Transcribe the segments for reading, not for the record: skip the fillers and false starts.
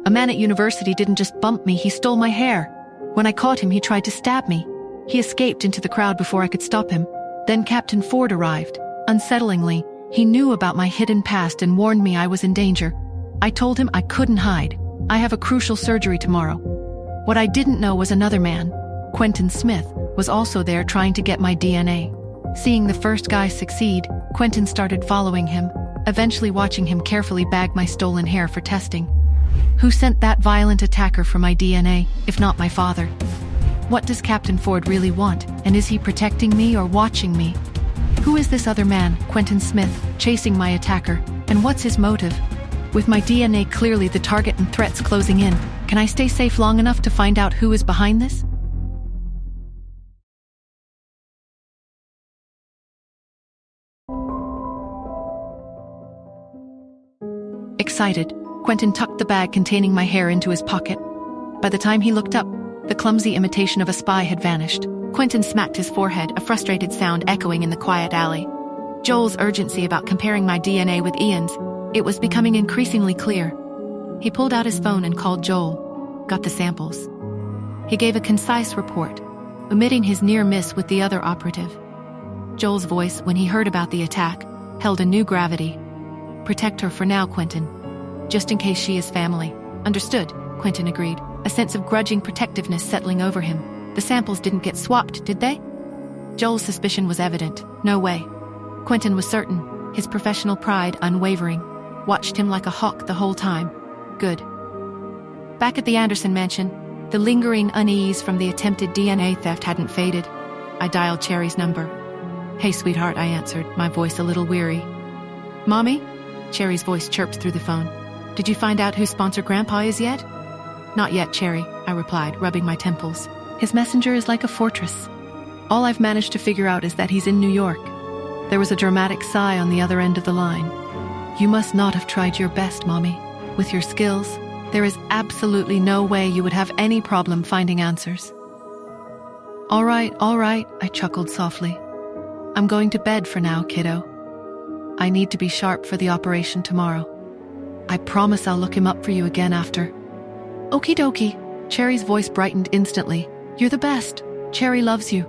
A man at university didn't just bump me, he stole my hair. When I caught him, he tried to stab me. He escaped into the crowd before I could stop him. Then Captain Ford arrived. Unsettlingly, he knew about my hidden past and warned me I was in danger. I told him I couldn't hide. I have a crucial surgery tomorrow. What I didn't know was another man, Quentyn Smith, was also there trying to get my DNA. Seeing the first guy succeed, Quentyn started following him, eventually watching him carefully bag my stolen hair for testing. Who sent that violent attacker for my DNA, if not my father? What does Captain Ford really want, and is he protecting me or watching me? Who is this other man, Quentyn Smith, chasing my attacker, and what's his motive? With my DNA clearly the target and threats closing in, can I stay safe long enough to find out who is behind this? Excited, Quentyn tucked the bag containing my hair into his pocket. By the time he looked up, the clumsy imitation of a spy had vanished. Quentyn smacked his forehead, a frustrated sound echoing in the quiet alley. Joel's urgency about comparing my DNA with Ian's, it was becoming increasingly clear. He pulled out his phone and called Joel, got the samples. He gave a concise report, omitting his near miss with the other operative. Joel's voice, when he heard about the attack, held a new gravity. Protect her for now, Quentyn. Just in case she is family. Understood, Quentyn agreed, a sense of grudging protectiveness settling over him. The samples didn't get swapped, did they? Joel's suspicion was evident. No way. Quentyn was certain, his professional pride unwavering. Watched him like a hawk the whole time. Good. Back at the Anderson mansion, the lingering unease from the attempted DNA theft hadn't faded. I dialed Cherry's number. Hey, sweetheart, I answered, my voice a little weary. Mommy? Cherry's voice chirped through the phone. Did you find out who sponsor Grandpa is yet? Not yet, Cherry, I replied, rubbing my temples. His messenger is like a fortress. All I've managed to figure out is that he's in New York. There was a dramatic sigh on the other end of the line. You must not have tried your best, Mommy. With your skills, there is absolutely no way you would have any problem finding answers. All right, I chuckled softly. I'm going to bed for now, kiddo. I need to be sharp for the operation tomorrow. I promise I'll look him up for you again after. Okie dokie. Cherry's voice brightened instantly. You're the best. Cherry loves you.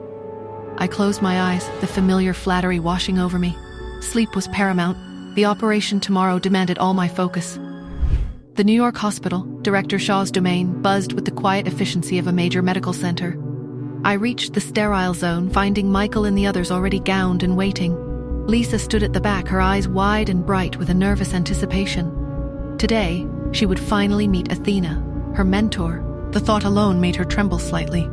I closed my eyes, the familiar flattery washing over me. Sleep was paramount. The operation tomorrow demanded all my focus. The New York hospital, Director Shaw's domain, buzzed with the quiet efficiency of a major medical center. I reached the sterile zone, finding Michael and the others already gowned and waiting. Lisa stood at the back, her eyes wide and bright with a nervous anticipation. Today, she would finally meet Athena, her mentor. The thought alone made her tremble slightly.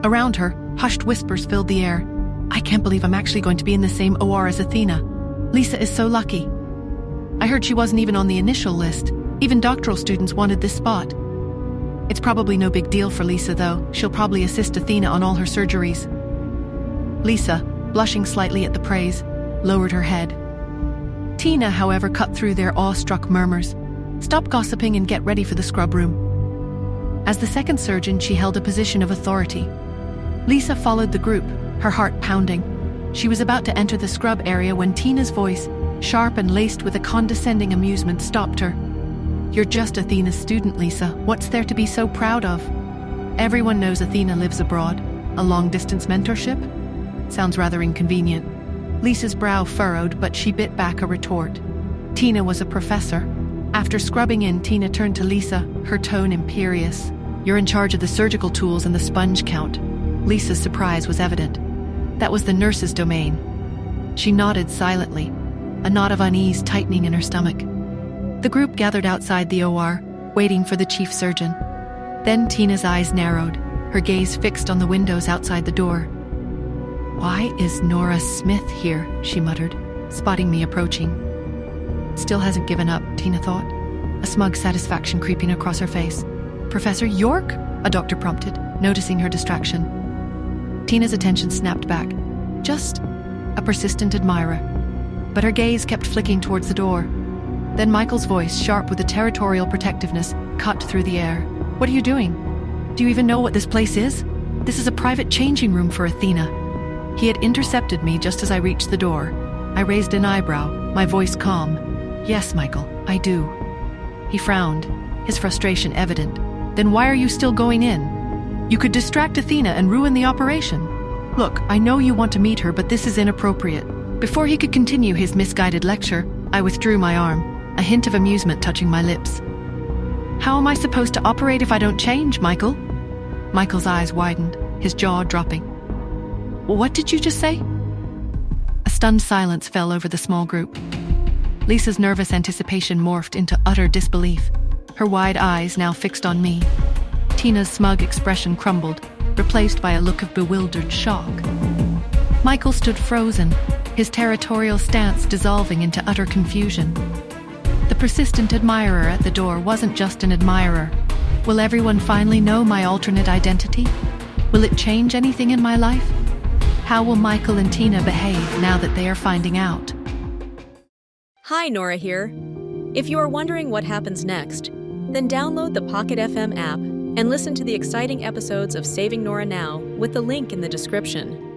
Around her, hushed whispers filled the air. I can't believe I'm actually going to be in the same OR as Athena. Lisa is so lucky. I heard she wasn't even on the initial list. Even doctoral students wanted this spot. It's probably no big deal for Lisa, though. She'll probably assist Athena on all her surgeries. Lisa, blushing slightly at the praise, lowered her head. Tina, however, cut through their awestruck murmurs. Stop gossiping and get ready for the scrub room. As the second surgeon, she held a position of authority. Lisa followed the group, her heart pounding. She was about to enter the scrub area when Tina's voice, sharp and laced with a condescending amusement, stopped her. You're just Athena's student, Lisa. What's there to be so proud of? Everyone knows Athena lives abroad. A long-distance mentorship? Sounds rather inconvenient. Lisa's brow furrowed, but she bit back a retort. Tina was a professor. After scrubbing in, Tina turned to Lisa, her tone imperious. You're in charge of the surgical tools and the sponge count. Lisa's surprise was evident. That was the nurse's domain. She nodded silently, a knot of unease tightening in her stomach. The group gathered outside the OR, waiting for the chief surgeon. Then Tina's eyes narrowed, her gaze fixed on the windows outside the door. Why is Nora Smith here? She muttered, spotting me approaching. Still hasn't given up, Tina thought, a smug satisfaction creeping across her face. Professor York? A doctor prompted, noticing her distraction. Tina's attention snapped back. Just a persistent admirer. But her gaze kept flicking towards the door. Then Michael's voice, sharp with a territorial protectiveness, cut through the air. What are you doing? Do you even know what this place is? This is a private changing room for Athena. He had intercepted me just as I reached the door. I raised an eyebrow, my voice calm. Yes, Michael, I do. He frowned, his frustration evident. Then why are you still going in? You could distract Athena and ruin the operation. Look, I know you want to meet her, but this is inappropriate. Before he could continue his misguided lecture, I withdrew my arm, a hint of amusement touching my lips. How am I supposed to operate if I don't change, Michael? Michael's eyes widened, his jaw dropping. What did you just say? A stunned silence fell over the small group. Lisa's nervous anticipation morphed into utter disbelief, her wide eyes now fixed on me. Tina's smug expression crumbled, replaced by a look of bewildered shock. Michael stood frozen, his territorial stance dissolving into utter confusion. The persistent admirer at the door wasn't just an admirer. Will everyone finally know my alternate identity? Will it change anything in my life? How will Michael and Tina behave now that they are finding out? Hi, Nora here. If you are wondering what happens next, then download the Pocket FM app and listen to the exciting episodes of Saving Nora Now with the link in the description.